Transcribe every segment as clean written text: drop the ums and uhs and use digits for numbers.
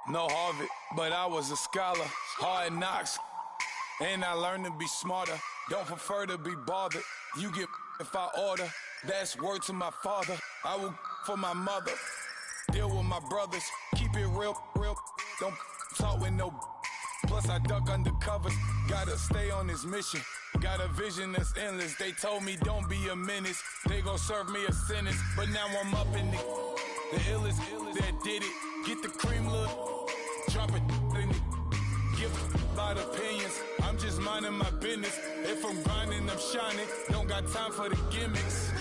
No Harvard, but I was a scholar. Hard knocks, and I learned to be smarter. Don't prefer to be bothered. You get if I order. That's word to my father. I will for my mother. Deal with my brothers. Keep it real. Don't talk with no. Plus I duck undercovers. Gotta stay on this mission. Got a vision that's endless. They told me don't be a menace. They gon' serve me a sentence. But now I'm up in the illest that did it. Get the cream look. Drop it in it. Give a lot of opinions. I'm just minding my business. If I'm grinding, I'm shining. Don't got time for the gimmicks.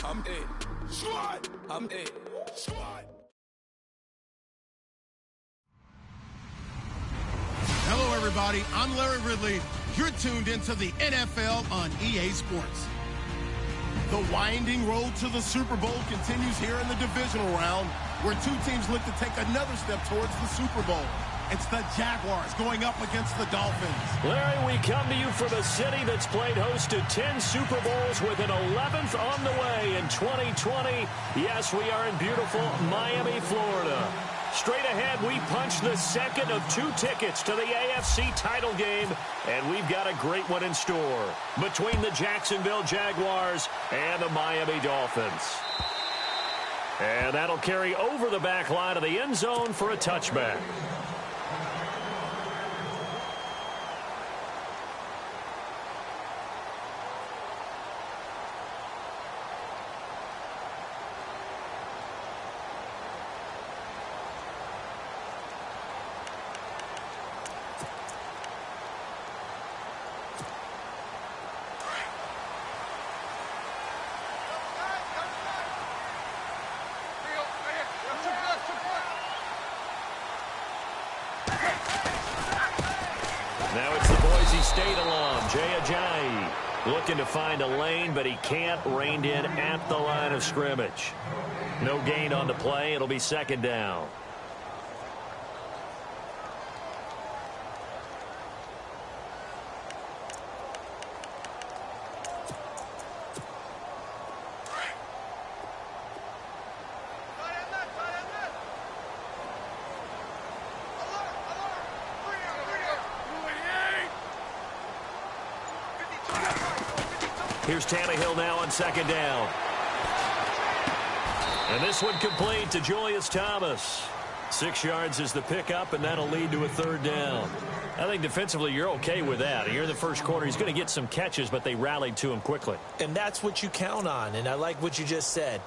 I'm it. Squad. I'm it. Squad. Hello, everybody. I'm Larry Ridley. You're tuned into the NFL on EA Sports. The winding road to the Super Bowl continues here in the divisional round, where two teams look to take another step towards the Super Bowl. It's the Jaguars going up against the Dolphins. Larry, we come to you from a city that's played host to 10 Super Bowls with an 11th on the way in 2020. Yes, we are in beautiful Miami, Florida. Straight ahead, we punch the second of two tickets to the AFC title game, and we've got a great one in store between the Jacksonville Jaguars and the Miami Dolphins. And that'll carry over the back line of the end zone for a touchback. Now it's the Boise State alum, Jay Ajayi, looking to find a lane, but he can't. Reined in at the line of scrimmage. No gain on the play. It'll be second down. Here's Tannehill now on second down. And this one complete to Julius Thomas. 6 yards is the pickup, and that'll lead to a third down. I think defensively you're okay with that. Here in the first quarter, he's going to get some catches, but they rallied to him quickly. And that's what you count on, and I like what you just said.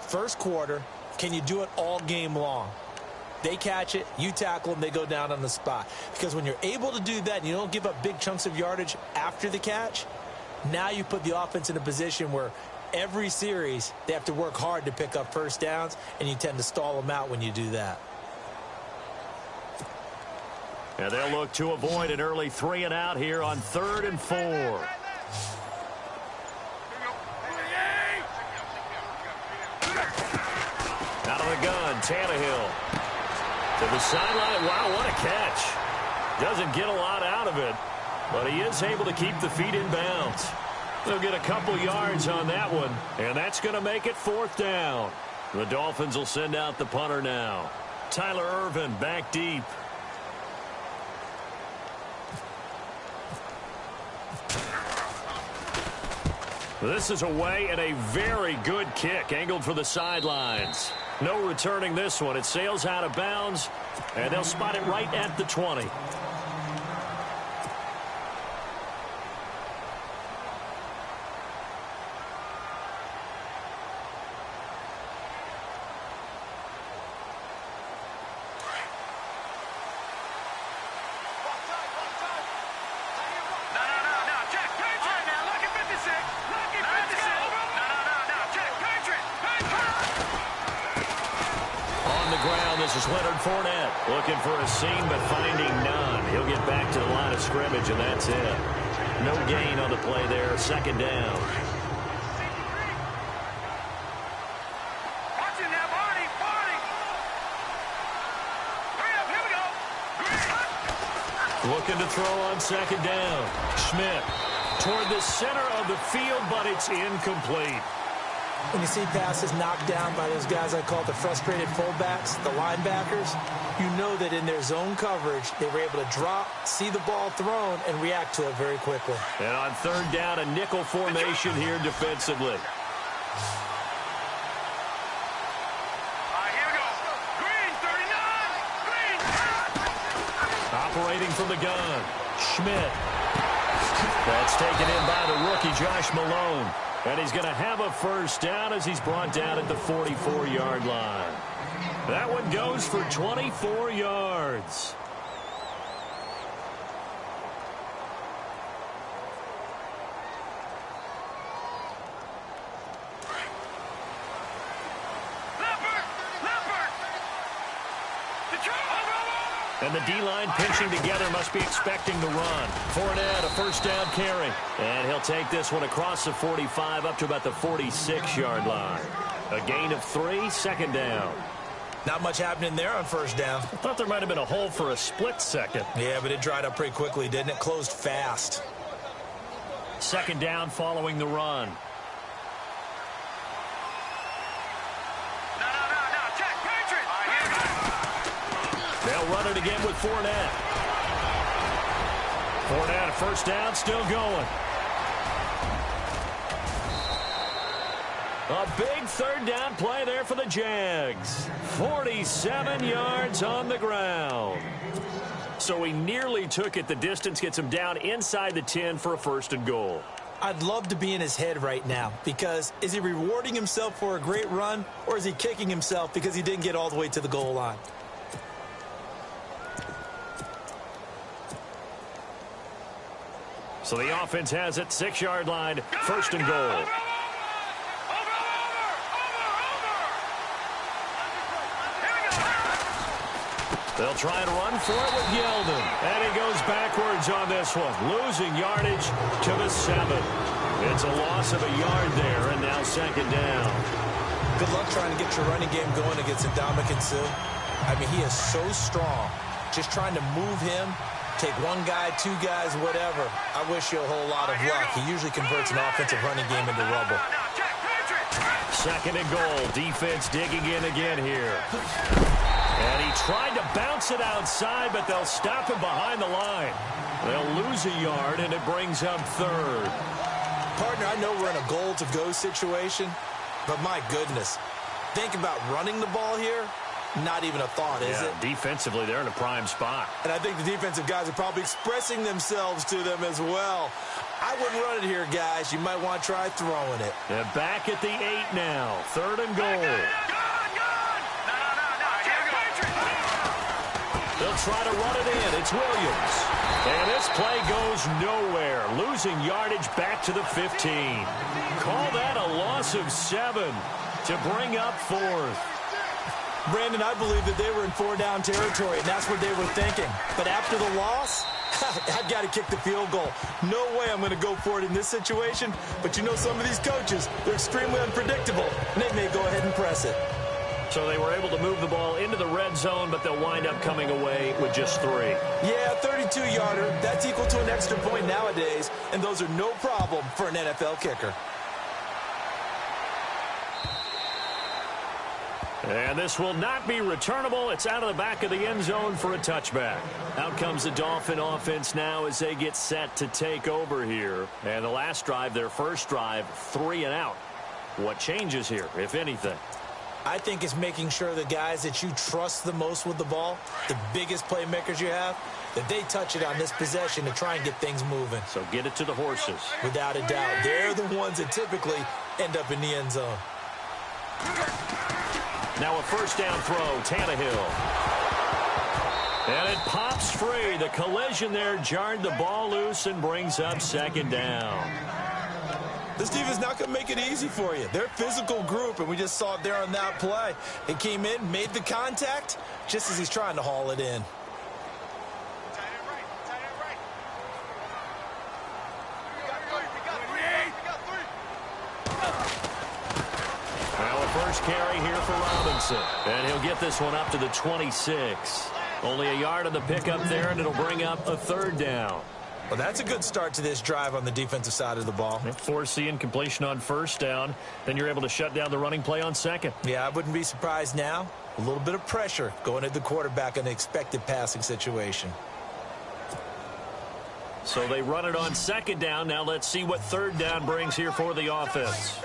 First quarter, can you do it all game long? They catch it, you tackle them, they go down on the spot. Because when you're able to do that and you don't give up big chunks of yardage after the catch, now you put the offense in a position where every series they have to work hard to pick up first downs, and you tend to stall them out when you do that. And they'll look to avoid an early 3 and out here on 3rd and 4. Out of the gun, Tannehill. To the sideline. Wow, what a catch. Doesn't get a lot out of it, but he is able to keep the feet in bounds. They'll get a couple yards on that one, and that's going to make it 4th down. The Dolphins will send out the punter now. Tyler Ervin back deep. This is away and a very good kick angled for the sidelines. No returning this one. It sails out of bounds, and they'll spot it right at the 20. This is Leonard Fournette looking for a seam but finding none. He'll get back to the line of scrimmage, and that's it. No gain on the play there. Second down. Looking to throw on second down. Schmidt toward the center of the field, but it's incomplete. When you see passes knocked down by those guys I call the frustrated fullbacks, the linebackers, you know that in their zone coverage, they were able to drop, see the ball thrown, and react to it very quickly. And on third down, a nickel formation here defensively. Operating from the gun, Schmidt. That's taken in by the rookie, Josh Malone. And he's going to have a first down as he's brought down at the 44-yard line. That one goes for 24 yards. And the D-line pinching together must be expecting the run. Fournette, a first down carry. And he'll take this one across the 45 up to about the 46-yard line. A gain of 3, second down. Not much happening there on first down. I thought there might have been a hole for a split second. Yeah, but it dried up pretty quickly, didn't it? Closed fast. Second down following the run. They'll run it again with Fournette. Fournette, a first down, still going. A big third down play there for the Jags. 47 yards on the ground. So he nearly took it the distance, gets him down inside the 10 for a first and goal. I'd love to be in his head right now because is he rewarding himself for a great run or is he kicking himself because he didn't get all the way to the goal line? So the offense has it, 6-yard line, first and goal. They'll try to run for it with Yeldon. And he goes backwards on this one, losing yardage to the 7. It's a loss of a yard there, and now second down. Good luck trying to get your running game going against Ndamukong Suh. I mean, he is so strong. Just trying to move him. Take one guy, two guys, whatever. I wish you a whole lot of luck. He usually converts an offensive running game into rubble. Second and goal. Defense digging in again here. And he tried to bounce it outside, but they'll stop him behind the line. They'll lose a yard, and it brings up third. Partner, I know we're in a goal-to-go situation, but my goodness. Think about running the ball here. Not even a thought, is it? Defensively, they're in a prime spot. And I think the defensive guys are probably expressing themselves to them as well. I wouldn't run it here, guys. You might want to try throwing it. And back at the 8 now. Third and goal. They'll try to run it in. It's Williams. And this play goes nowhere. Losing yardage back to the 15. Call that a loss of 7 to bring up fourth. Brandon, I believe that they were in 4-down territory, and that's what they were thinking. But after the loss, I've got to kick the field goal. No way I'm going to go for it in this situation. But you know some of these coaches, they're extremely unpredictable, and they may go ahead and press it. So they were able to move the ball into the red zone, but they'll wind up coming away with just 3. Yeah, 32-yarder. That's equal to an extra point nowadays, and those are no problem for an NFL kicker. And this will not be returnable. It's out of the back of the end zone for a touchback. Out comes the Dolphin offense now as they get set to take over here. And the last drive, their first drive, 3 and out. What changes here, if anything? I think it's making sure the guys that you trust the most with the ball, the biggest playmakers you have, that they touch it on this possession to try and get things moving. So get it to the horses. Without a doubt. They're the ones that typically end up in the end zone. Now a first down throw, Tannehill. And it pops free. The collision there jarred the ball loose and brings up second down. This team is not going to make it easy for you. They're a physical group, and we just saw it there on that play. He came in, made the contact, just as he's trying to haul it in. Now a first carry here for Robinson. And he'll get this one up to the 26. Only a yard on the pickup there, and it'll bring up a third down. Well, that's a good start to this drive on the defensive side of the ball. Force the incompletion on first down. Then you're able to shut down the running play on second. Yeah, I wouldn't be surprised now. A little bit of pressure going at the quarterback in an expected passing situation. So they run it on second down. Now let's see what third down brings here for the offense.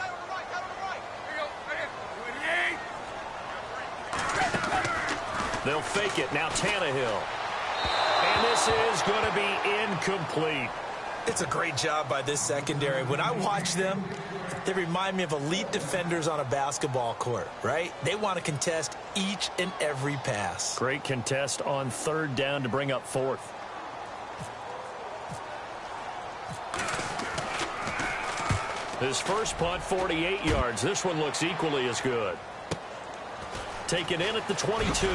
They'll fake it. Now Tannehill. And this is going to be incomplete. It's a great job by this secondary. When I watch them, they remind me of elite defenders on a basketball court, right? They want to contest each and every pass. Great contest on third down to bring up fourth. His first punt, 48 yards. This one looks equally as good. Taken in at the 22.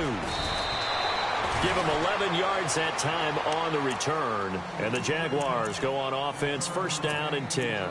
Give him 11 yards that time on the return. And the Jaguars go on offense, first down and 10.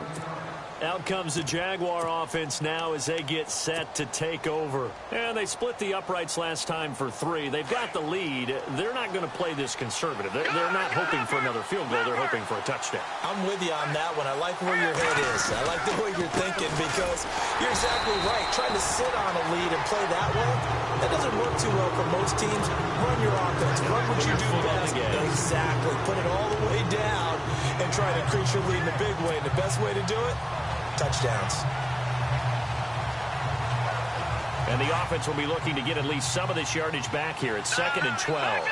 Out comes the Jaguar offense now as they get set to take over. And they split the uprights last time for 3. They've got the lead. They're not going to play this conservative. They're not hoping for another field goal. They're hoping for a touchdown. I'm with you on that one. I like where your head is. I like the way you're thinking because you're exactly right. Trying to sit on a lead and play that way, that doesn't work too well for most teams. Run your offense. Run what you do best. Exactly. Put it all the way down and try to increase your lead in a big way. And the best way to do it? Touchdowns. And the offense will be looking to get at least some of this yardage back here. It's 2nd and 12.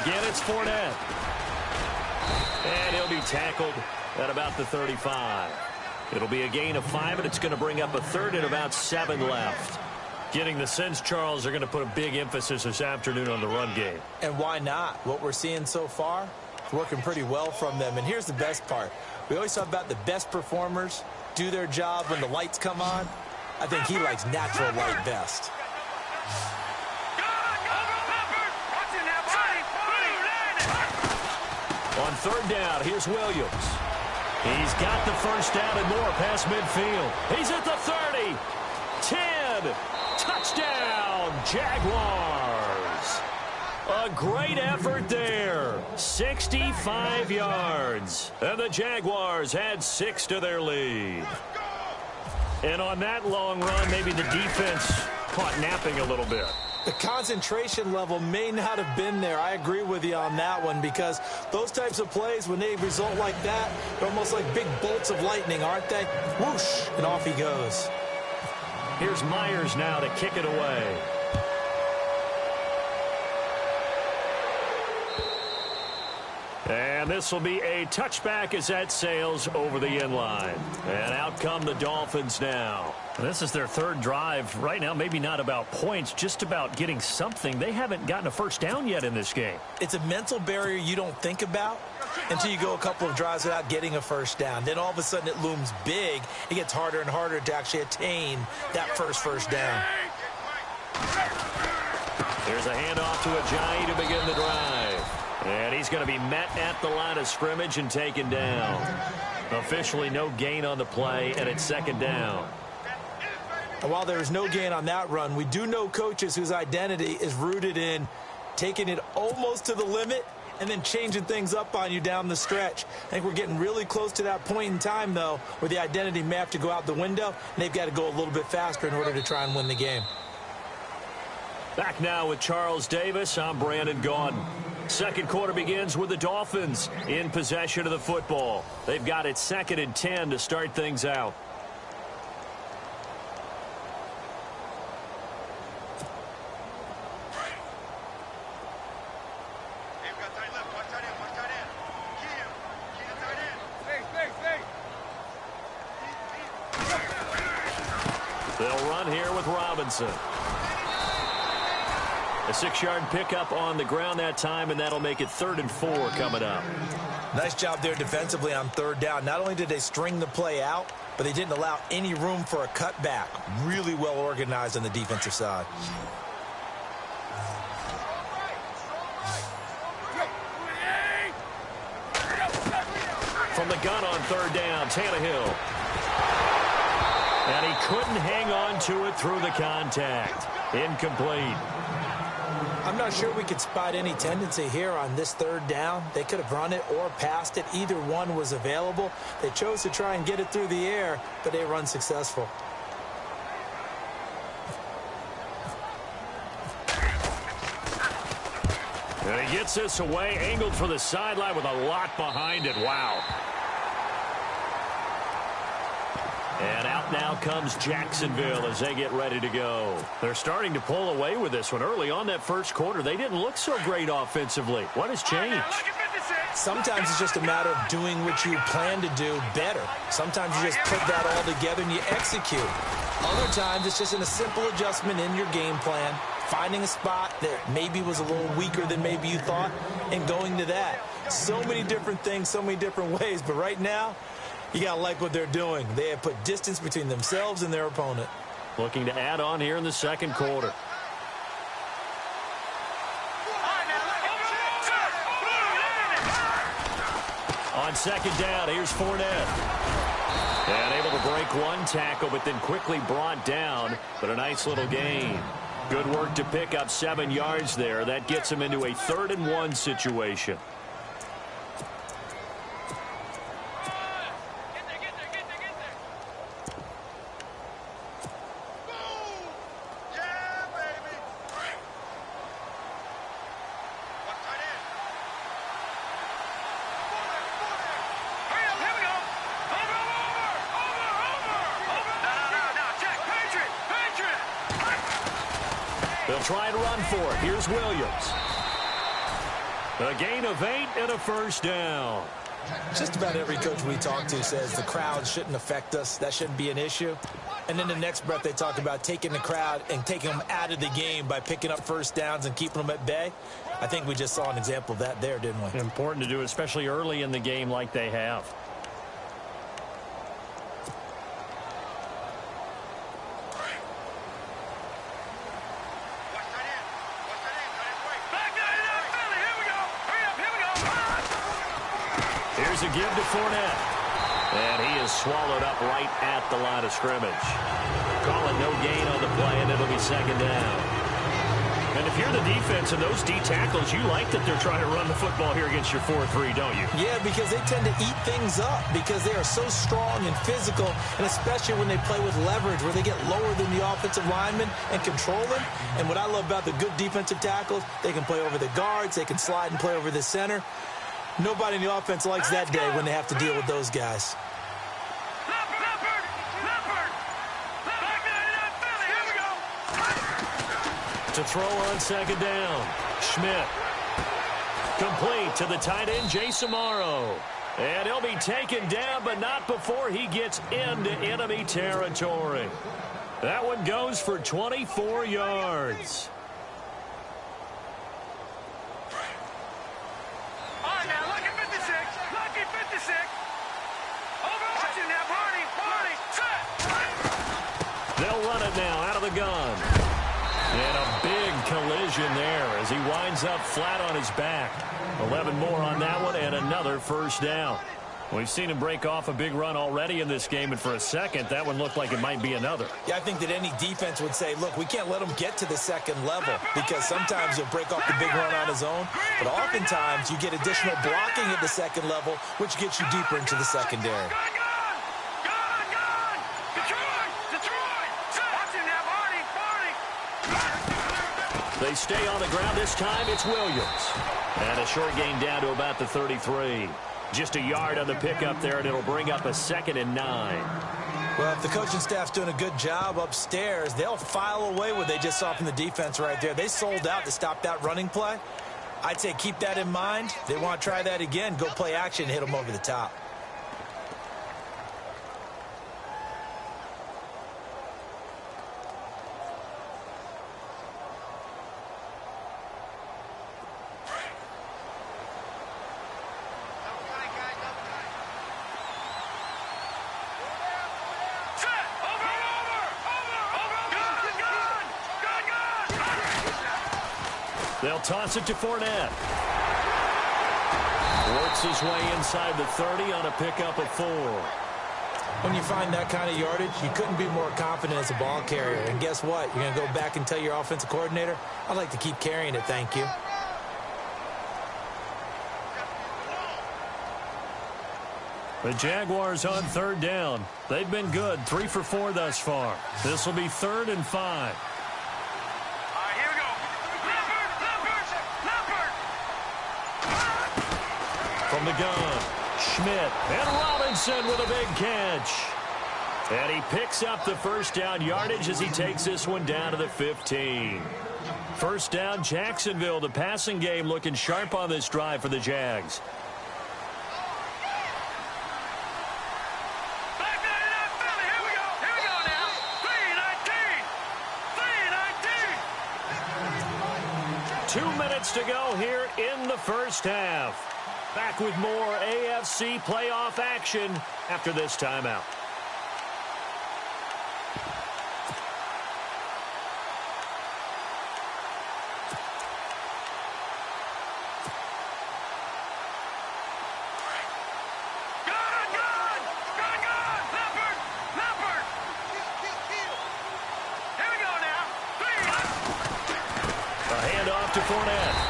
Again, it's Fournette. And he'll be tackled at about the 35. It'll be a gain of 5, and it's going to bring up a third and about 7 left. Getting the sense, Charles, they're going to put a big emphasis this afternoon on the run game. And why not? What we're seeing so far, working pretty well from them. And here's the best part. We always talk about the best performers do their job when the lights come on. I think he likes natural light best. On third down, here's Williams. He's got the first down and more past midfield. He's at the 30. 10. Touchdown, Jaguars. A great effort there. 65 yards. And the Jaguars add 6 to their lead. And on that long run, maybe the defense caught napping a little bit. The concentration level may not have been there. I agree with you on that one because those types of plays, when they result like that, they're almost like big bolts of lightning, aren't they? Whoosh, and off he goes. Here's Myers now to kick it away. And this will be a touchback as that sails over the end line. And out come the Dolphins now. This is their third drive right now. Maybe not about points, just about getting something. They haven't gotten a first down yet in this game. It's a mental barrier you don't think about until you go a couple of drives without getting a first down. Then all of a sudden it looms big. It gets harder and harder to actually attain that first down. There's a handoff to Ajayi to begin the drive. And he's going to be met at the line of scrimmage and taken down. Officially no gain on the play, and it's second down. And while there is no gain on that run, we do know coaches whose identity is rooted in taking it almost to the limit and then changing things up on you down the stretch. I think we're getting really close to that point in time, though, where the identity may have to go out the window, and they've got to go a little bit faster in order to try and win the game. Back now with Charles Davis, I'm Brandon Gaudin. Second quarter begins with the Dolphins in possession of the football. They've got it 2nd and 10 to start things out. They'll run here with Robinson. A 6-yard pickup on the ground that time, and that'll make it 3rd and 4 coming up. Nice job there defensively on third down. Not only did they string the play out, but they didn't allow any room for a cutback. Really well organized on the defensive side. From the gun on third down, Tannehill. And he couldn't hang on to it through the contact. Incomplete. I'm not sure we could spot any tendency here on this third down. They could have run it or passed it. Either one was available. They chose to try and get it through the air, but they run successful. And he gets this away, angled for the sideline with a lot behind it. Wow. And out now comes Jacksonville as they get ready to go. They're starting to pull away with this one. Early on that first quarter, they didn't look so great offensively. What has changed? Sometimes it's just a matter of doing what you plan to do better. Sometimes you just put that all together and you execute. Other times it's just a simple adjustment in your game plan, finding a spot that maybe was a little weaker than maybe you thought, and going to that. So many different things, so many different ways, but right now, you got to like what they're doing. They have put distance between themselves and their opponent. Looking to add on here in the second quarter. On second down, here's Fournette. And able to break one tackle, but then quickly brought down. But a nice little gain. Good work to pick up 7 yards there. That gets him into a 3rd-and-1 situation. They'll try and run for it. Here's Williams. A gain of 8 and a 1st down. Just about every coach we talk to says the crowd shouldn't affect us. That shouldn't be an issue. And then the next breath they talk about taking the crowd and taking them out of the game by picking up 1st downs and keeping them at bay. I think we just saw an example of that there, didn't we? Important to do, especially early in the game like they have. Here's a give to Fournette. And he is swallowed up right at the line of scrimmage. Call it no gain on the play, and it'll be 2nd down. And if you're the defense and those D tackles, you like that they're trying to run the football here against your 4-3, don't you? Yeah, because they tend to eat things up because they are so strong and physical, and especially when they play with leverage where they get lower than the offensive linemen and control them. And what I love about the good defensive tackles, they can play over the guards, they can slide and play over the center. Nobody in the offense likes that day when they have to deal with those guys. To throw on 2nd down. Schmidt. Complete to the tight end, Jace Amaro. And he'll be taken down, but not before he gets into enemy territory. That one goes for 24 yards. They'll run it now out of the gun. And a big collision there as he winds up flat on his back. 11 more on that one and another 1st down. We've seen him break off a big run already in this game, and for a second, that one looked like it might be another. Yeah, I think that any defense would say, look, we can't let him get to the 2nd level because sometimes he'll break off the big run on his own, but oftentimes you get additional blocking at the 2nd level, which gets you deeper into the secondary. They stay on the ground. This time it's Williams. And a short gain down to about the 33. Just a yard on the pickup there, and it'll bring up a 2nd and 9. Well, if the coaching staff's doing a good job upstairs, they'll file away what they just saw from the defense right there. They sold out to stop that running play. I'd say keep that in mind. They want to try that again. Go play action and hit them over the top. They'll toss it to Fournette. Works his way inside the 30 on a pickup of 4. When you find that kind of yardage, you couldn't be more confident as a ball carrier. And guess what? You're going to go back and tell your offensive coordinator, I'd like to keep carrying it, thank you. The Jaguars on third down. They've been good, 3 for 4 thus far. This will be 3rd and 5. Here we go. From the gun, Schmidt and Robinson with a big catch. And he picks up the first down yardage as he takes this one down to the 15. First down, Jacksonville. The passing game looking sharp on this drive for the Jags. Back there in that Philly. Here we go. Here we go now. 3:19. 2 minutes to go here in the first half. Back with more AFC playoff action after this timeout.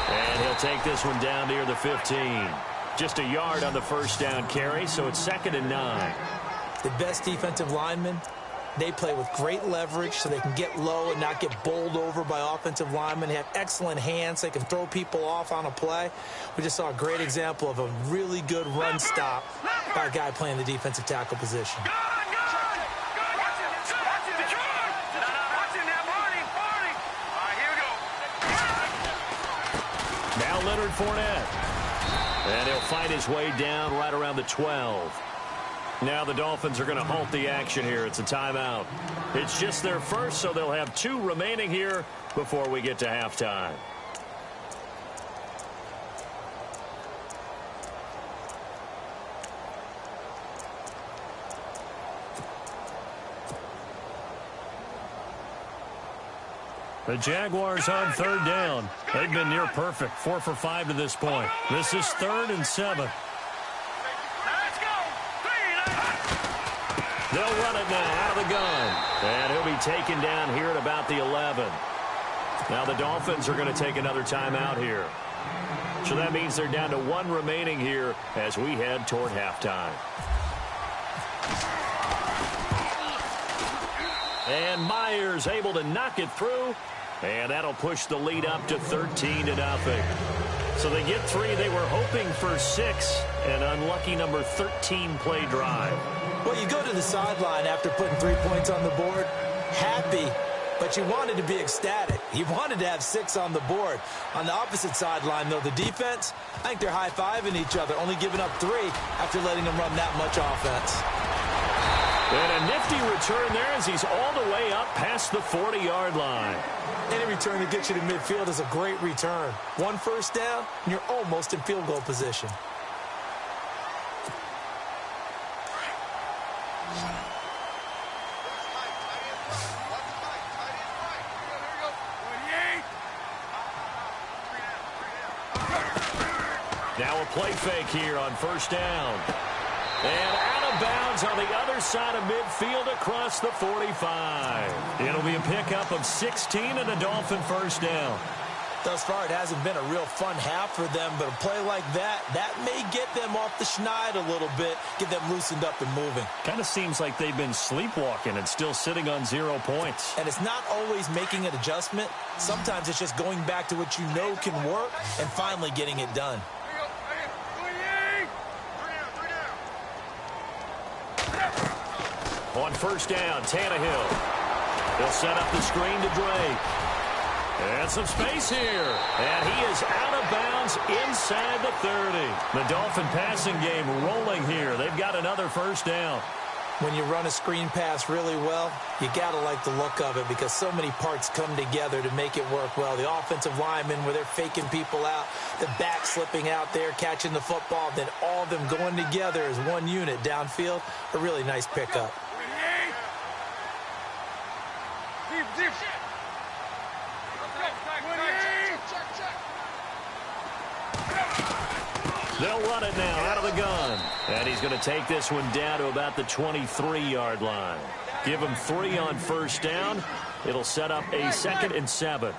And he'll take this one down near the 15. Just a yard on the first down carry, so it's 2nd and 9. The best defensive linemen, they play with great leverage so they can get low and not get bowled over by offensive linemen. They have excellent hands. They can throw people off on a play. We just saw a great example of a really good run stop by a guy playing the defensive tackle position. Now Leonard Fournette. And he'll find his way down right around the 12. Now the Dolphins are going to halt the action here. It's a timeout. It's just their first, so they'll have 2 remaining here before we get to halftime. The Jaguars on third down. They've been near perfect, 4 for 5 to this point. This is 3rd and 7. They'll run it now out of the gun. And he'll be taken down here at about the 11. Now the Dolphins are going to take another timeout here. So that means they're down to 1 remaining here as we head toward halftime. And Myers able to knock it through. And that'll push the lead up to 13-0. So they get 3. They were hoping for 6. An unlucky number 13 play drive. Well, you go to the sideline after putting 3 points on the board, happy, but you wanted to be ecstatic. You wanted to have 6 on the board. On the opposite sideline, though, the defense, I think they're high-fiving each other, only giving up 3 after letting them run that much offense. And a nifty return there as he's all the way up past the 40-yard line. Any return that gets you to midfield is a great return. 1 first down, and you're almost in field goal position. Now a play fake here on first down. And out of bounds on the other side of midfield across the 45. It'll be a pickup of 16 and a Dolphin first down. Thus far, it hasn't been a real fun half for them, but a play like that may get them off the schneid a little bit, get them loosened up and moving. Kind of seems like they've been sleepwalking and still sitting on 0 points. And it's not always making an adjustment. Sometimes it's just going back to what you know can work and finally getting it done. On first down, Tannehill. They'll set up the screen to Drake. And some space here. And he is out of bounds inside the 30. The Dolphin passing game rolling here. They've got another first down. When you run a screen pass really well, you got to like the look of it because so many parts come together to make it work well. The offensive linemen, where they're faking people out, the back slipping out there, catching the football, then all of them going together as one unit downfield, a really nice pickup. They'll run it now out of the gun. And he's going to take this one down to about the 23-yard line. Give him 3 on first down. It'll set up a 2nd and 7.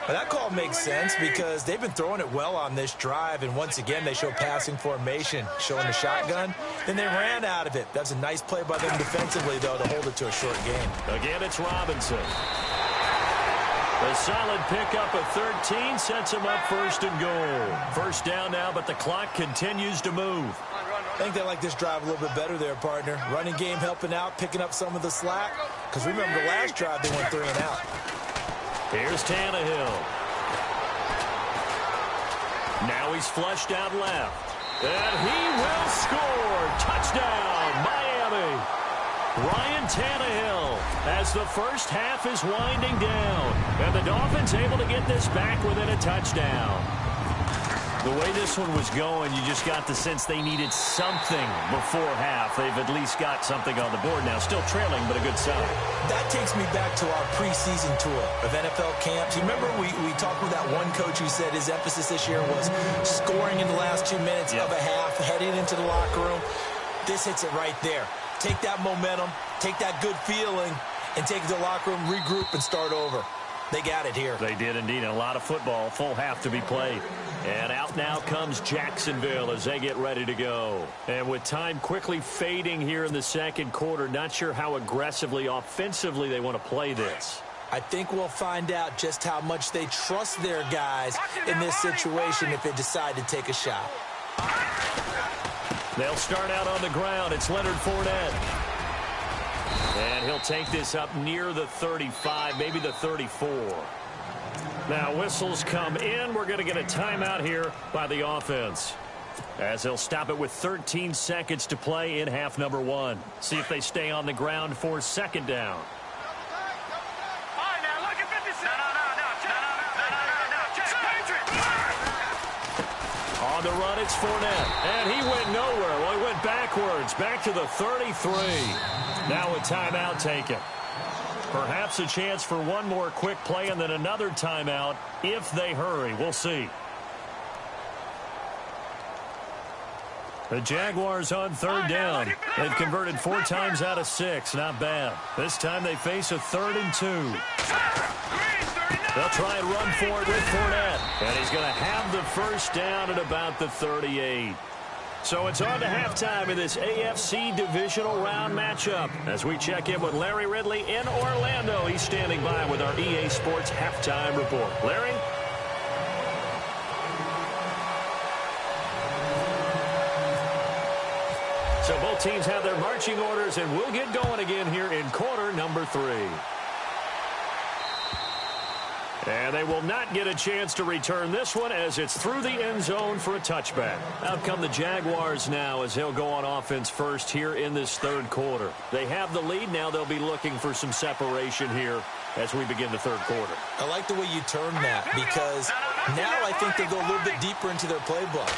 Well, that call makes sense because they've been throwing it well on this drive, and once again they show passing formation, showing the shotgun. Then they ran out of it. That's a nice play by them defensively, though, to hold it to a short game. Again, it's Robinson. A solid pickup of 13 sets him up 1st and goal. First down now, but the clock continues to move. I think they like this drive a little bit better there, partner. Running game helping out, picking up some of the slack. Because remember, the last drive they went 3 and out. Here's Tannehill. Now he's flushed out left. And he will score. Touchdown, Miami. Ryan Tannehill as the first half is winding down. And the Dolphins able to get this back within a touchdown. The way this one was going, you just got the sense they needed something before half. They've at least got something on the board now. Still trailing, but a good sign. That takes me back to our preseason tour of NFL camps. You remember we talked with that one coach who said his emphasis this year was scoring in the last 2 minutes of a half, heading into the locker room. This hits it right there. Take that momentum, take that good feeling, and take it to the locker room, regroup, and start over. They got it here. They did indeed. And a lot of football, full half to be played. And out now comes Jacksonville as they get ready to go. And with time quickly fading here in the second quarter, not sure how aggressively, offensively they want to play this. I think we'll find out just how much they trust their guys in this situation if they decide to take a shot. They'll start out on the ground. It's Leonard Fournette. And he'll take this up near the 35, maybe the 34. Now whistles come in. We're going to get a timeout here by the offense, as they'll stop it with 13 seconds to play in half number 1. See if they stay on the ground for 2nd down. On the run, it's Fournette. And he went nowhere. Well, he went backwards, back to the 33. Now a timeout taken. Perhaps a chance for one more quick play and then another timeout if they hurry. We'll see. The Jaguars on 3rd down. They've converted 4 times out of 6. Not bad. This time they face a 3rd and 2. They'll try and run for it with Fournette. And he's going to have the first down at about the 38. So it's on to halftime in this AFC divisional round matchup. As we check in with Larry Ridley in Orlando. He's standing by with our EA Sports halftime report. Larry? So both teams have their marching orders, and we'll get going again here in quarter number 3. And they will not get a chance to return this one as it's through the end zone for a touchback. Out come the Jaguars now as they'll go on offense first here in this 3rd quarter. They have the lead. Now they'll be looking for some separation here as we begin the 3rd quarter. I like the way you turn that because now I think they go a little bit deeper into their playbook.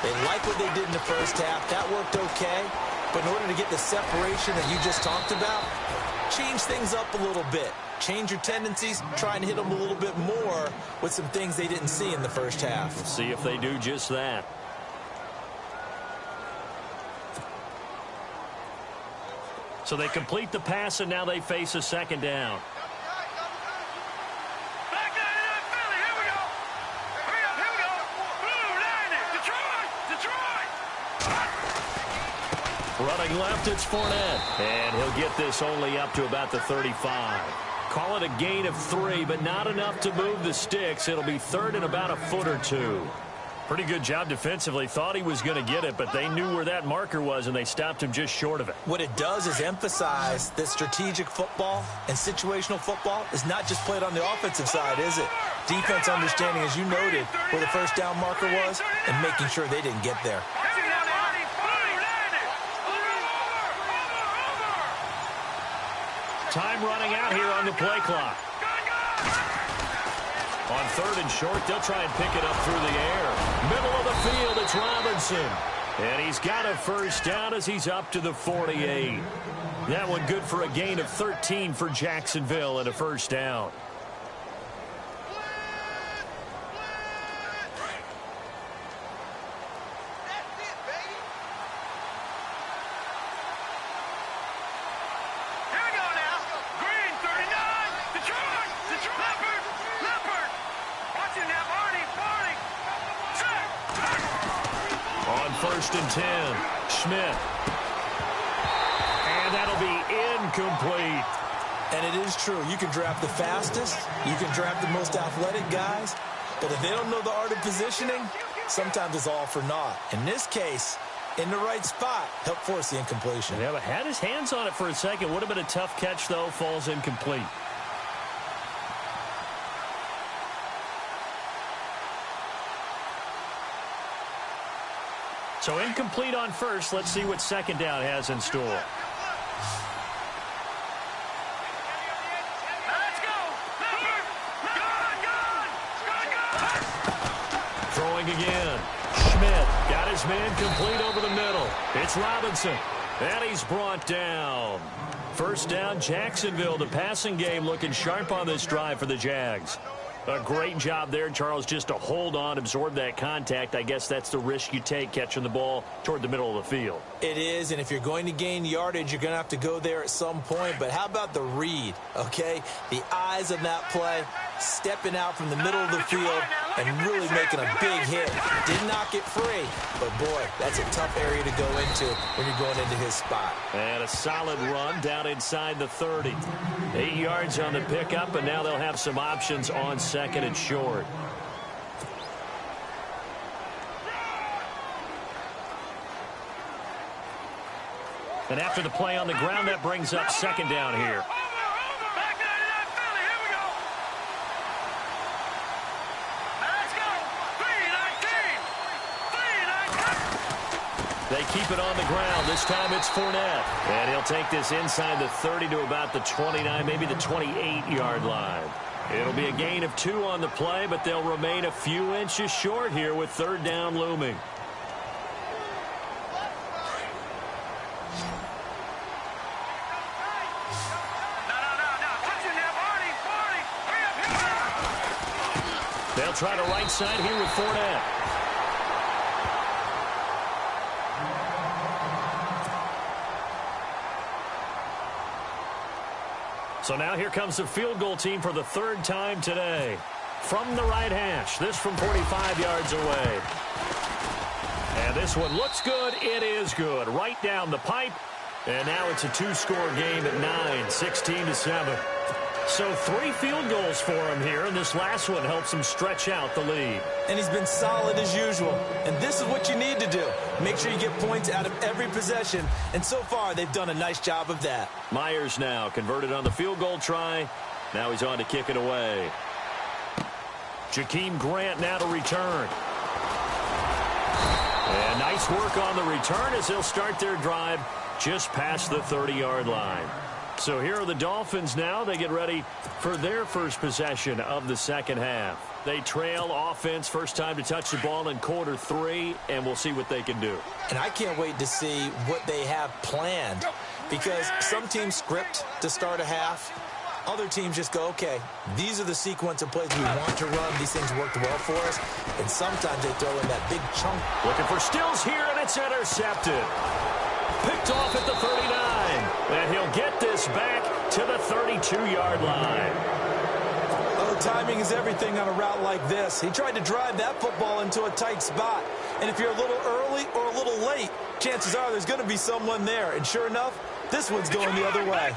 They like what they did in the first half. That worked okay. But in order to get the separation that you just talked about, change things up a little bit. Change your tendencies, try and hit them a little bit more with some things they didn't see in the first half. We'll see if they do just that. So they complete the pass, and now they face a 2nd down. Running left, it's Fournette. And he'll get this only up to about the 35. Call it a gain of 3, but not enough to move the sticks. It'll be 3rd and about a foot or 2. Pretty good job defensively. Thought he was going to get it, but they knew where that marker was, and they stopped him just short of it. What it does is emphasize that strategic football and situational football is not just played on the offensive side, is it? Defense understanding, as you noted, where the first down marker was and making sure they didn't get there. Time running out here on the play clock. On 3rd and short, they'll try and pick it up through the air. Middle of the field, it's Robinson. And he's got a first down as he's up to the 48. That one good for a gain of 13 for Jacksonville and a first down. first and 10. Schmidt. And that'll be incomplete. And it is true. You can draft the fastest. You can draft the most athletic guys. But if they don't know the art of positioning, sometimes it's all for naught. In this case, in the right spot, helped force the incompletion. Yeah, but had his hands on it for a second. Would have been a tough catch, though. Falls incomplete. So incomplete on first. Let's see what second down has in store. Let's go. Throwing again. Schmidt got his man complete over the middle. It's Robinson. And he's brought down. First down, Jacksonville. The passing game looking sharp on this drive for the Jags. A great job there, Charles, just to hold on, absorb that contact. I guess that's the risk you take catching the ball toward the middle of the field. It is, and if you're going to gain yardage, you're going to have to go there at some point. But how about the read, okay? The eyes of that play, stepping out from the middle of the field and really making a big hit. Did not get free, but, boy, that's a tough area to go into when you're going into his spot. And a solid run down inside the 30. 8 yards on the pickup, and now they'll have some options on second and short. And after the play on the ground, that brings up second down here. Back there to that Philly. Here we go. Let's go. 3-19. 3-19. They keep it on the ground. This time it's Fournette. And he'll take this inside the 30 to about the 29, maybe the 28-yard line. It'll be a gain of 2 on the play, but they'll remain a few inches short here with third down looming. They'll try to right side here with Fournette. So now here comes the field goal team for the third time today. From the right hash, this from 45 yards away. And this one looks good. It is good. Right down the pipe. And now it's a 2-score game at 9, 16-7. So 3 field goals for him here, and this last one helps him stretch out the lead. And he's been solid as usual. And this is what you need to do. Make sure you get points out of every possession. And so far, they've done a nice job of that. Myers now converted on the field goal try. Now he's on to kick it away. Jakeem Grant now to return. And nice work on the return as they'll start their drive just past the 30-yard line. So here are the Dolphins now. They get ready for their first possession of the second half. They trail offense, first time to touch the ball in quarter 3, and we'll see what they can do. And I can't wait to see what they have planned, because some teams script to start a half. Other teams just go, okay, these are the sequence of plays we want to run. These things worked well for us. And sometimes they throw in that big chunk. Looking for Stills here, and it's intercepted. Picked off at the 39. And he'll get this back to the 32-yard line. Oh, timing is everything on a route like this. He tried to drive that football into a tight spot. And if you're a little early or a little late, chances are there's going to be someone there. And sure enough, this one's going the other way.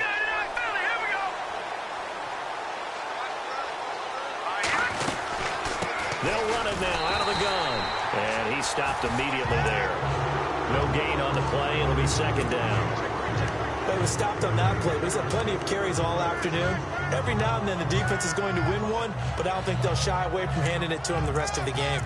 They'll run it now out of the gun. And he stopped immediately there. No gain on the play. It'll be second down. He was stopped on that play, but he's had plenty of carries all afternoon. Every now and then the defense is going to win one, but I don't think they'll shy away from handing it to him the rest of the game.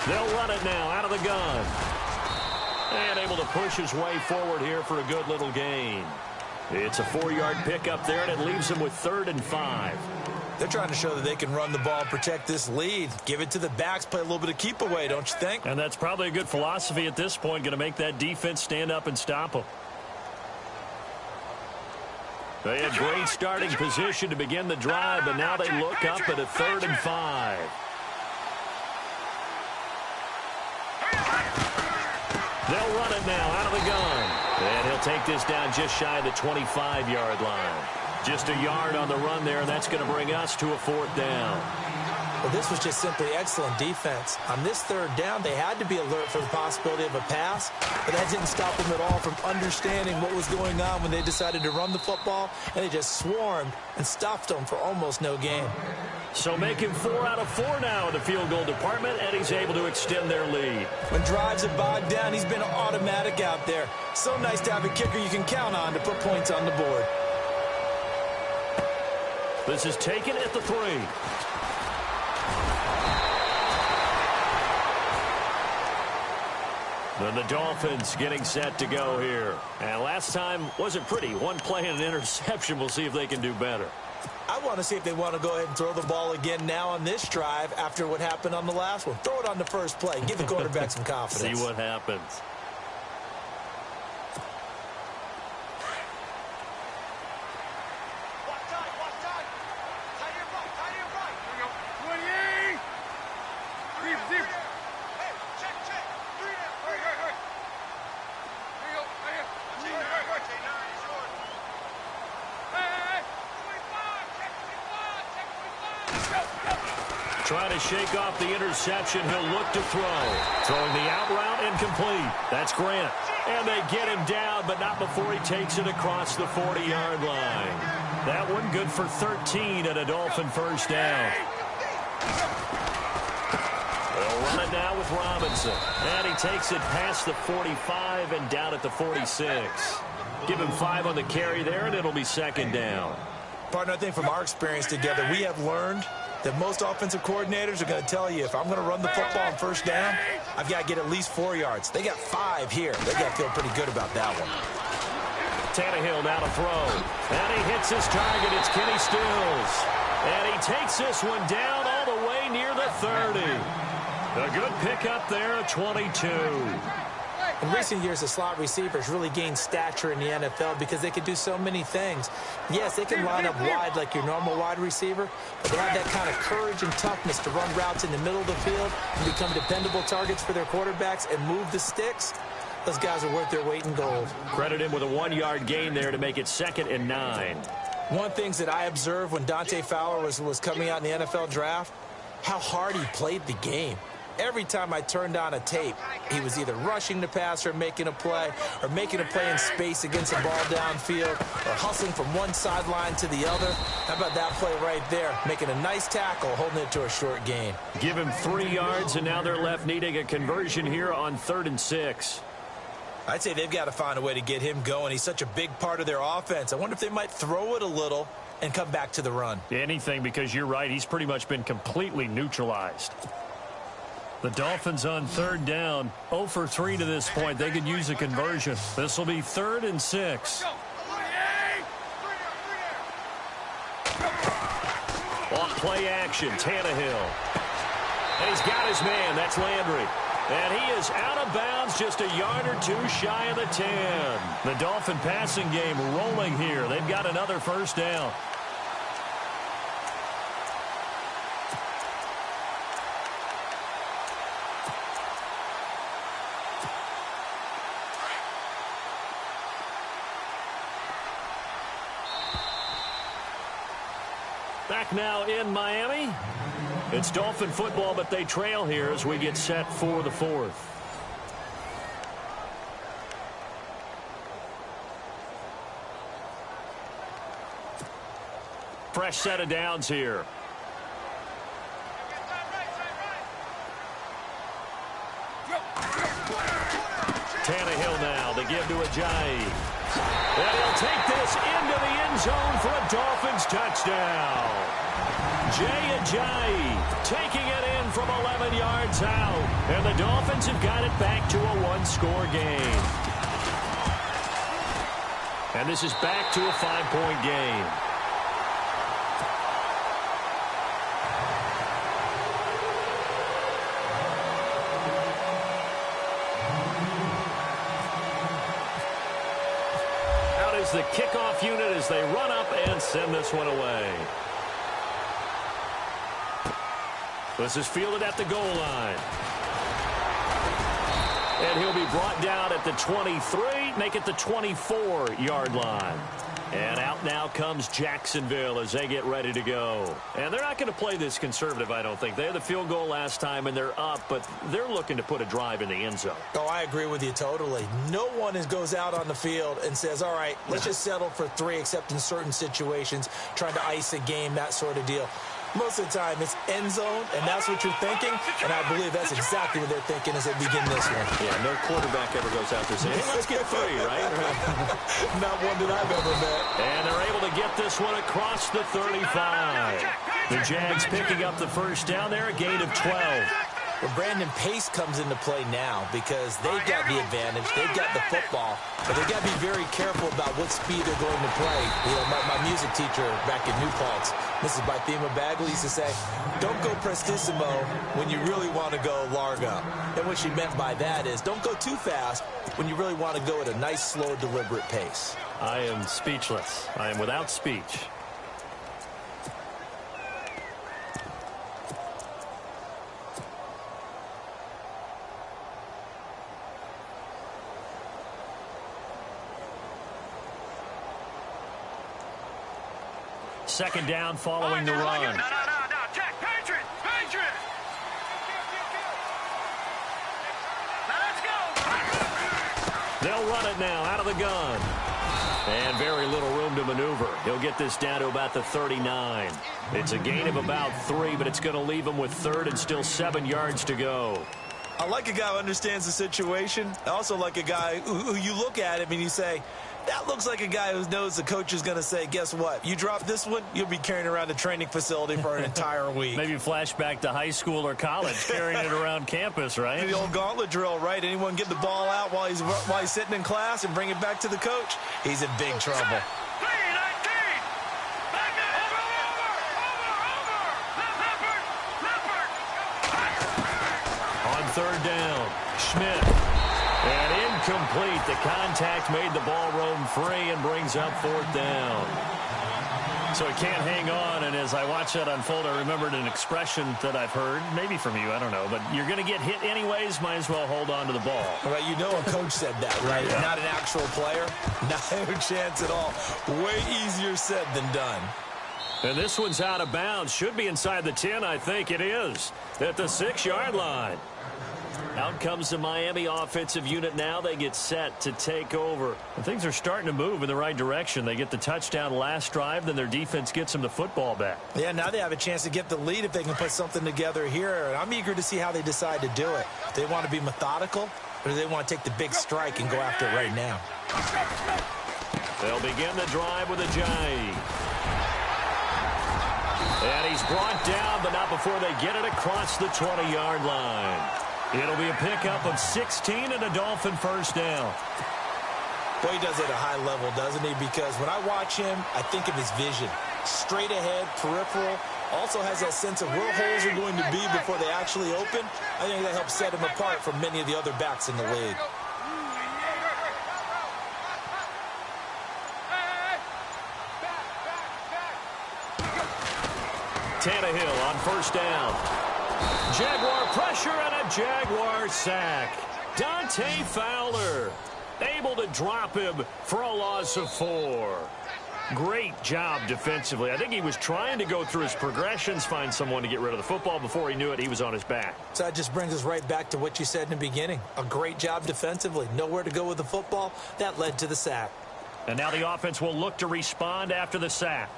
They'll run it now out of the gun. And able to push his way forward here for a good little gain. It's a 4-yard pickup there, and it leaves him with 3rd and 5. They're trying to show that they can run the ball and protect this lead. Give it to the backs, play a little bit of keep away, don't you think? And that's probably a good philosophy at this point, going to make that defense stand up and stop them. They had great starting position to begin the drive, but now they look up at a 3rd and 5. They'll run it now out of the gun. And he'll take this down just shy of the 25-yard line. Just a yard on the run there, and that's going to bring us to a 4th down. Well, this was just simply excellent defense. On this 3rd down, they had to be alert for the possibility of a pass, but that didn't stop them at all from understanding what was going on when they decided to run the football, and they just swarmed and stuffed them for almost no gain. So making 4 out of 4 now in the field goal department, and he's able to extend their lead. When drives are bogged down, he's been automatic out there. So nice to have a kicker you can count on to put points on the board. This is taken at the 3. Then the Dolphins getting set to go here. And last time wasn't pretty. One play and an interception. We'll see if they can do better. I want to see if they want to go ahead and throw the ball again now on this drive after what happened on the last one. Throw it on the first play. Give the quarterback some confidence. See what happens. Trying to shake off the interception. He'll look to throw. Throwing the out route incomplete. That's Grant. And they get him down, but not before he takes it across the 40-yard line. That one good for 13 and a Dolphin first down. They'll run it now with Robinson. And he takes it past the 45 and down at the 46. Give him 5 on the carry there, and it'll be 2nd down. Partner, I think from our experience together, we have learned that most offensive coordinators are going to tell you, if I'm going to run the football on first down, I've got to get at least 4 yards. They got 5 here. They got to feel pretty good about that one. Tannehill now to throw. And he hits his target. It's Kenny Stills. And he takes this one down all the way near the 30. A good pickup there at 22. In recent years, the slot receivers really gained stature in the NFL because they can do so many things. Yes, they can line up wide like your normal wide receiver, but they have that kind of courage and toughness to run routes in the middle of the field and become dependable targets for their quarterbacks and move the sticks. Those guys are worth their weight in gold. Credit him with a 1-yard gain there to make it 2nd and 9. One of the things that I observed when Dante Fowler was coming out in the NFL draft, how hard he played the game. Every time I turned on a tape, he was either rushing the passer, making a play, or making a play in space against the ball downfield, or hustling from one sideline to the other. How about that play right there? Making a nice tackle, holding it to a short gain. Give him 3 yards, and now they're left needing a conversion here on 3rd and 6. I'd say they've got to find a way to get him going. He's such a big part of their offense. I wonder if they might throw it a little and come back to the run. Anything, because you're right. He's pretty much been completely neutralized. The Dolphins on 3rd down, 0 for 3 to this point. They could use a conversion. This will be 3rd and 6. Off play action, Tannehill. And he's got his man. That's Landry. And he is out of bounds, just a yard or 2 shy of the 10. The Dolphin passing game rolling here. They've got another first down. Back now in Miami. It's Dolphin football, but they trail here as we get set for the 4th. Fresh set of downs here. Tannehill now, they give to Ajayi. And he'll take this into the end zone for a Dolphins touchdown. Jay Ajayi taking it in from 11 yards out. And the Dolphins have got it back to a 1-score game. And this is back to a 5-point game. The kickoff unit as they run up and send this one away. This is fielded at the goal line. And he'll be brought down at the 23, make it the 24-yard line. And out now comes Jacksonville as they get ready to go. And they're not going to play this conservative, I don't think. They had the field goal last time, and they're up, but they're looking to put a drive in the end zone. Oh, I agree with you totally. No one goes out on the field and says, all right, let's just settle for 3, except in certain situations, trying to ice a game, that sort of deal. Most of the time, it's end zone, and that's what you're thinking, and I believe that's exactly what they're thinking as they begin this one. Yeah, no quarterback ever goes out there saying, hey, let's get 3, right? Not one that I've ever met. And they're able to get this one across the 35. The Jags picking up the first down there, a gain of 12. Well, Brandon, pace comes into play now because they've got the advantage. They've got the football, but they've got to be very careful about what speed they're going to play. You know, my music teacher back in New Paltz, Mrs. Bythema Bagley, used to say, don't go prestissimo when you really want to go largo. And what she meant by that is don't go too fast when you really want to go at a nice, slow, deliberate pace. I am speechless. I am without speech. Second down following the run. No, Jack, Patriots. Now let's go. They'll run it now out of the gun. And very little room to maneuver. He'll get this down to about the 39. It's a gain of about 3, but it's going to leave him with 3rd and still 7 yards to go. I like a guy who understands the situation. I also like a guy who you look at him and you say, that looks like a guy who knows the coach is going to say, guess what? You drop this one, you'll be carrying around the training facility for an entire week. Maybe flashback to high school or college, carrying it around campus, right? The old gauntlet drill, right? Anyone get the ball out while he's sitting in class and bring it back to the coach? He's in big trouble. 3-19. Back over. On 3rd down, Schmidt. And incomplete. The contact made the ball roam free and brings up 4th down. So he can't hang on, and as I watch that unfold, I remembered an expression that I've heard, maybe from you, I don't know, but you're going to get hit anyways, might as well hold on to the ball. Well, you know a coach said that, right? Yeah. Not an actual player. No chance at all. Way easier said than done. And this one's out of bounds. Should be inside the 10, I think it is, at the 6-yard line. Out comes the Miami offensive unit now. They get set to take over. And things are starting to move in the right direction. They get the touchdown last drive, then their defense gets them the football back. Yeah, now they have a chance to get the lead if they can put something together here. And I'm eager to see how they decide to do it. Do they want to be methodical, or do they want to take the big strike and go after it right now? They'll begin the drive with Ajayi. And he's brought down, but not before they get it across the 20-yard line. It'll be a pickup of 16 and a Dolphin first down. Boy, he does it at a high level, doesn't he? Because when I watch him, I think of his vision. Straight ahead, peripheral. Also has that sense of where holes are going to be before they actually open. I think that helps set him apart from many of the other backs in the league. Tannehill on first down. Jaguar pressure and a Jaguar sack. Dante Fowler able to drop him for a loss of 4. Great job defensively. I think he was trying to go through his progressions, find someone to get rid of the football. Before he knew it, he was on his back. So that just brings us right back to what you said in the beginning. A great job defensively. Nowhere to go with the football. That led to the sack. And now the offense will look to respond after the sack.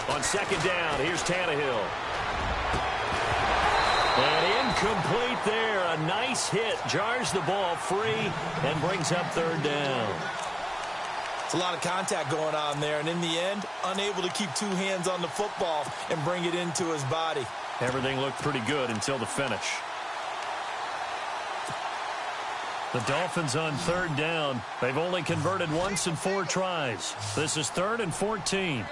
On second down, here's Tannehill. And incomplete there. A nice hit. Jars the ball free and brings up 3rd down. It's a lot of contact going on there. And in the end, unable to keep 2 hands on the football and bring it into his body. Everything looked pretty good until the finish. The Dolphins on 3rd down. They've only converted once in 4 tries. This is 3rd and 14.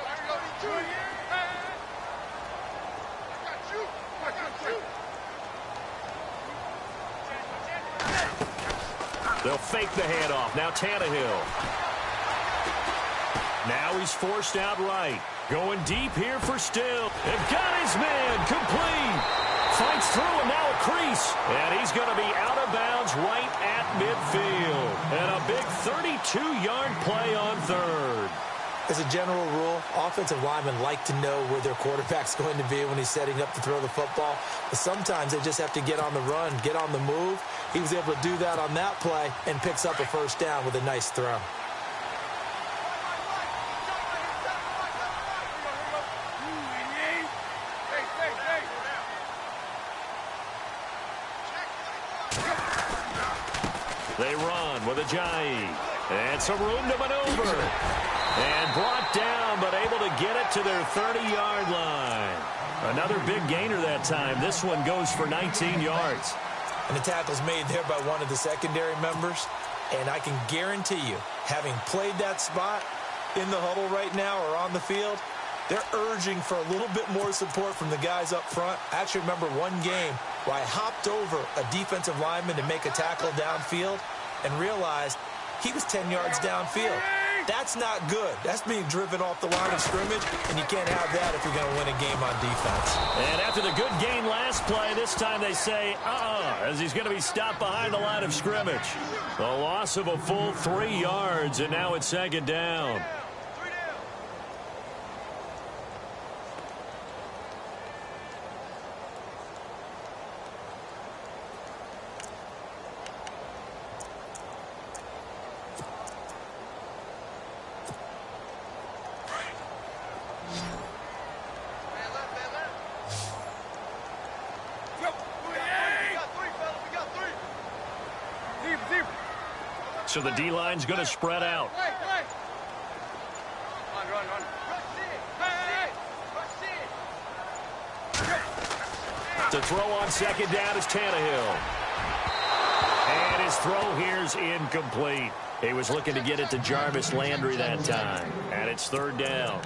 They'll fake the handoff. Now Tannehill. Now he's forced out right. Going deep here for Still. And got his man complete. Fights through and now a crease. And he's going to be out of bounds right at midfield. And a big 32-yard play on third. As a general rule, offensive linemen like to know where their quarterback's going to be when he's setting up to throw the football. But sometimes they just have to get on the run, get on the move. He was able to do that on that play and picks up a first down with a nice throw. They run with Ajayi. And some room to maneuver. And brought down, but able to get it to their 30-yard line. Another big gainer that time. This one goes for 19 yards. And the tackle's made there by one of the secondary members. And I can guarantee you, having played that spot in the huddle right now or on the field, they're urging for a little bit more support from the guys up front. I actually remember one game where I hopped over a defensive lineman to make a tackle downfield and realized he was 10 yards downfield. That's not good. That's being driven off the line of scrimmage, and you can't have that if you're going to win a game on defense. And after the good gain last play, this time they say, as he's going to be stopped behind the line of scrimmage. The loss of a full 3 yards, and now it's second down. So the D-line's going to spread out. To throw on second down is Tannehill. And his throw here's incomplete. He was looking to get it to Jarvis Landry that time. And it's third down.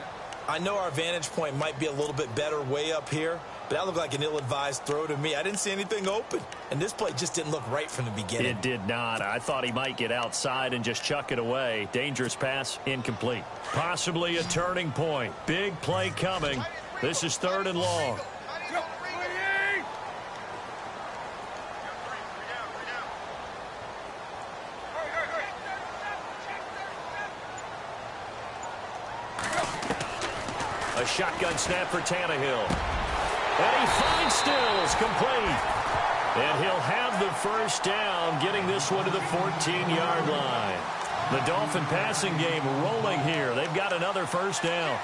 I know our vantage point might be a little bit better way up here, but that looked like an ill-advised throw to me. I didn't see anything open, and this play just didn't look right from the beginning. It did not. I thought he might get outside and just chuck it away. Dangerous pass, incomplete. Possibly a turning point. Big play coming. This is third and long. A shotgun snap for Tannehill. And he finds Stills, complete. And he'll have the first down, getting this one to the 14-yard line. The Dolphin passing game rolling here. They've got another first down.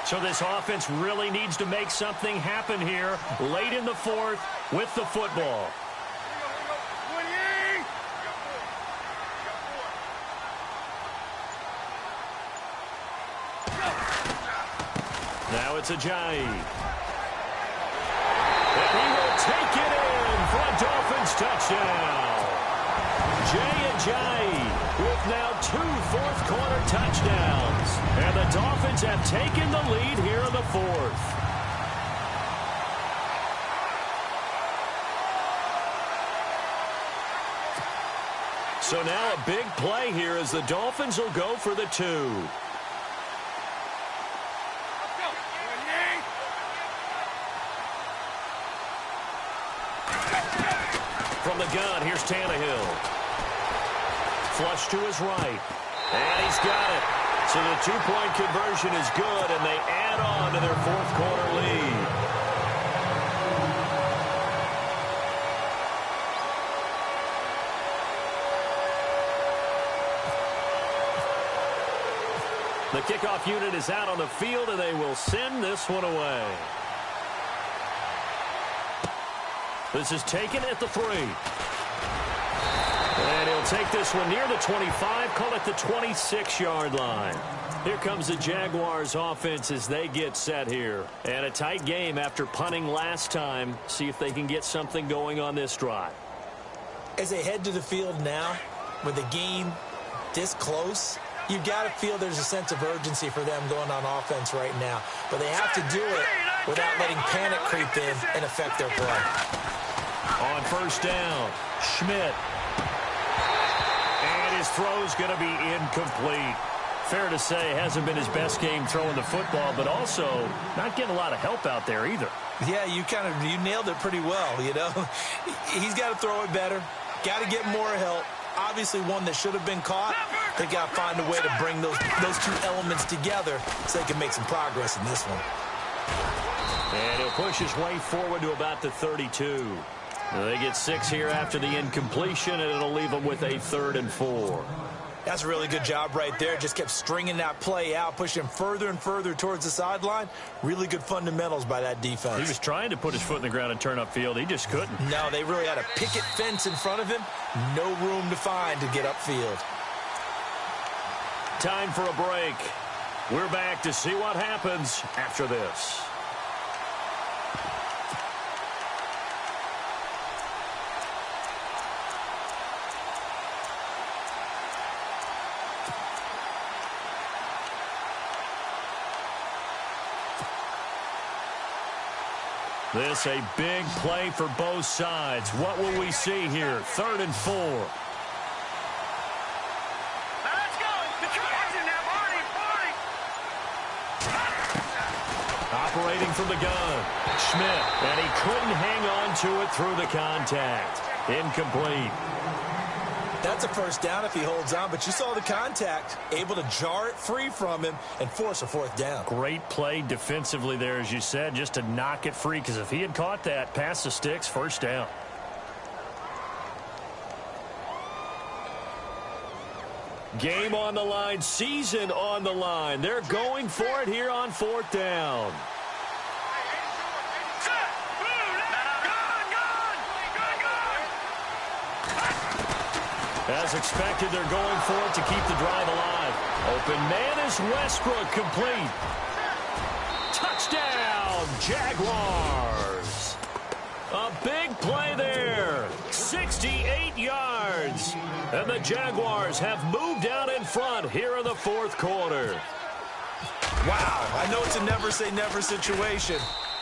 So this offense really needs to make something happen here late in the fourth with the football. Now it's Ajayi. And he will take it in for a Dolphins touchdown. Jay Ajayi with now 2 fourth-quarter touchdowns. And the Dolphins have taken the lead here in the fourth. So now a big play here as the Dolphins will go for the 2. From the gun, here's Tannehill. Flush to his right. And he's got it. So the two-point conversion is good, and they add on to their fourth-quarter lead. The kickoff unit is out on the field, and they will send this one away. This is taken at the 3. And he'll take this one near the 25, call it the 26-yard line. Here comes the Jaguars offense as they get set here. And a tight game after punting last time. See if they can get something going on this drive. As they head to the field now, with the game this close, you've got to feel there's a sense of urgency for them going on offense right now. But they have to do it without letting panic creep in and affect their play. On first down, Schmidt. And his throw's going to be incomplete. Fair to say, hasn't been his best game throwing the football, but also not getting a lot of help out there either. Yeah, you nailed it pretty well, you know. He's got to throw it better. Got to get more help. Obviously one that should have been caught. They got to find a way to bring those two elements together so they can make some progress in this one. And he'll push his way forward to about the 32. They get 6 here after the incompletion, and it'll leave them with a 3rd and 4. That's a really good job right there. Just kept stringing that play out, pushing him further and further towards the sideline. Really good fundamentals by that defense. He was trying to put his foot in the ground and turn upfield. He just couldn't. No, they really had a picket fence in front of him. No room to find to get upfield. Time for a break. We're back to see what happens after this. This a big play for both sides. What will we see here? 3rd and 4. Now let's go. Watch it now, Marty. Operating from the gun. Schmidt. And he couldn't hang on to it through the contact. Incomplete. That's a first down if he holds on, but you saw the contact, able to jar it free from him and force a 4th down. Great play defensively there, as you said, just to knock it free, because if he had caught that, past the sticks, 1st down. Game on the line, season on the line. They're going for it here on 4th down. As expected, they're going for it to keep the drive alive. Open man is Westbrook, complete. Touchdown, Jaguars. A big play there. 68 yards. And the Jaguars have moved out in front here in the 4th quarter. Wow, I know it's a never say never situation,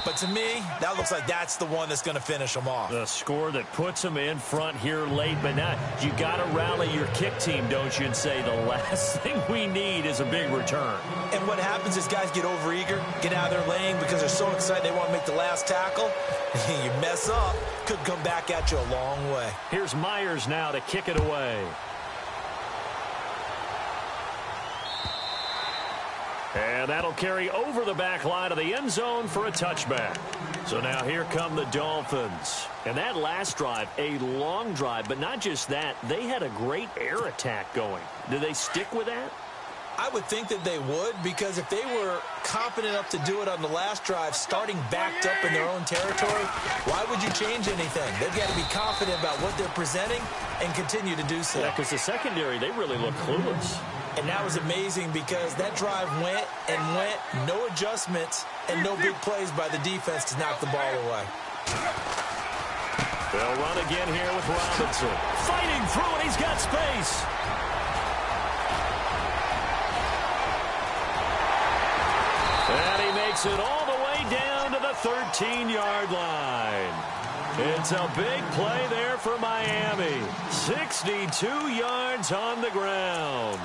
but to me, that looks like that's the one that's going to finish them off. The score that puts them in front here late, but now you got to rally your kick team, don't you, and say the last thing we need is a big return. And what happens is guys get overeager, get out of their lane because they're so excited they want to make the last tackle. You mess up, could come back at you a long way. Here's Myers now to kick it away. And that'll carry over the back line of the end zone for a touchback. So now here come the Dolphins. And that last drive, a long drive, but not just that. They had a great air attack going. Do they stick with that? I would think that they would, because if they were confident enough to do it on the last drive, starting backed up in their own territory, why would you change anything? They've got to be confident about what they're presenting and continue to do so. Yeah, because the secondary, they really look clueless. And that was amazing because that drive went and went, no adjustments, and no big plays by the defense to knock the ball away. They'll run again here with Robinson. Fighting through it, he's got space. And he makes it all the way down to the 13-yard line. It's a big play there for Miami. 62 yards on the ground.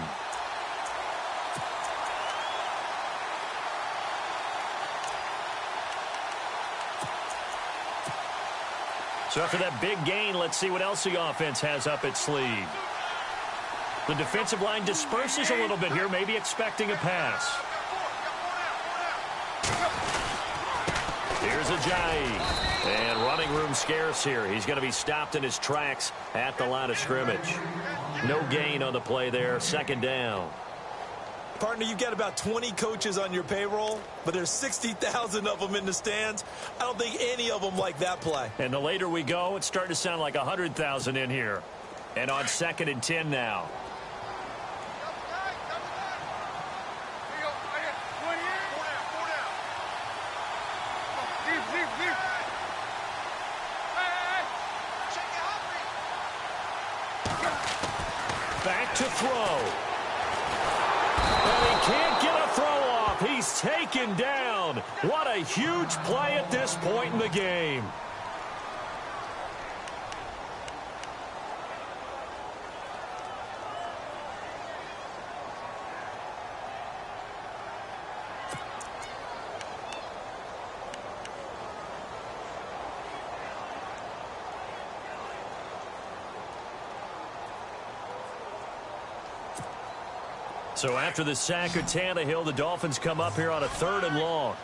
So after that big gain, let's see what else the offense has up its sleeve. The defensive line disperses a little bit here, maybe expecting a pass. Here's Ajayi. And running room scarce here. He's going to be stopped in his tracks at the line of scrimmage. No gain on the play there. 2nd down. Partner, you've got about 20 coaches on your payroll, but there's 60,000 of them in the stands. I don't think any of them like that play. And the later we go, it's starting to sound like 100,000 in here. And on 2nd and 10 now. Back to throw. And he can't get a throw off. He's taken down. What a huge play at this point in the game. So after the sack of Tannehill, the Dolphins come up here on a 3rd and long.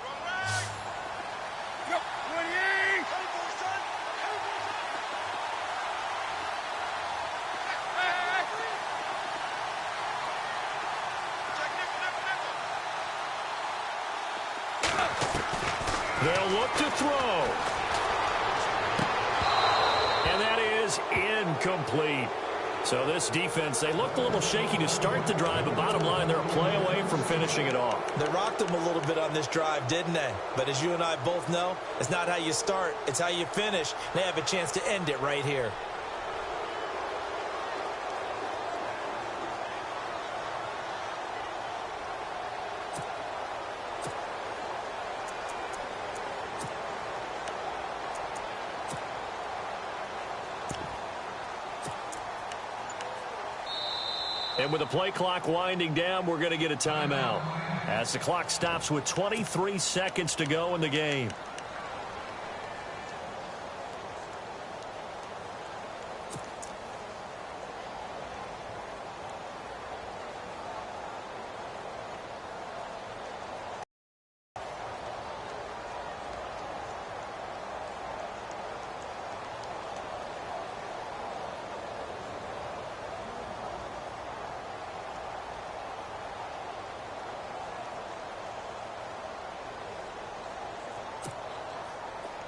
They'll look to throw. And that is incomplete. So this defense, they looked a little shaky to start the drive, but bottom line, they're a play away from finishing it off. They rocked them a little bit on this drive, didn't they? But as you and I both know, it's not how you start, it's how you finish. They have a chance to end it right here. And with the play clock winding down, we're going to get a timeout as the clock stops with 23 seconds to go in the game.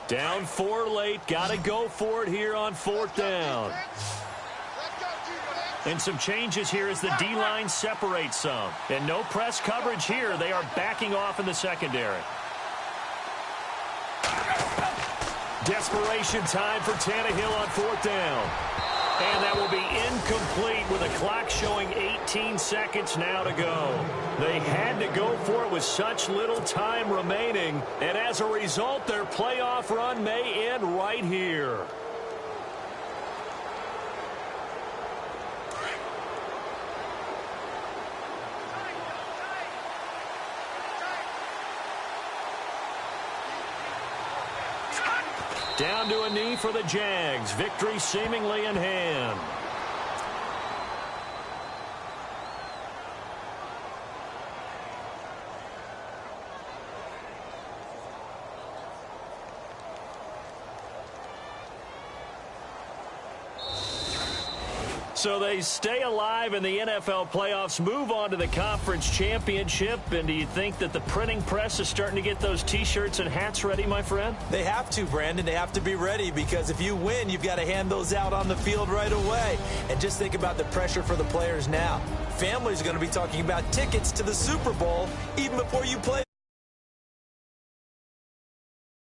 Down 4 late. Got to go for it here on 4th down. And some changes here as the D-line separates some. And no press coverage here. They are backing off in the secondary. Desperation time for Tannehill on 4th down. And that will be incomplete with a clock showing 18 seconds now to go. They had to go for it with such little time remaining. And as a result, their playoff run may end right here. Down to a knee for the Jags. Victory seemingly in hand. So they stay alive in the NFL playoffs, move on to the conference championship. And do you think that the printing press is starting to get those T-shirts and hats ready, my friend? They have to, Brandon. They have to be ready because if you win, you've got to hand those out on the field right away. And just think about the pressure for the players now. Families are going to be talking about tickets to the Super Bowl even before you play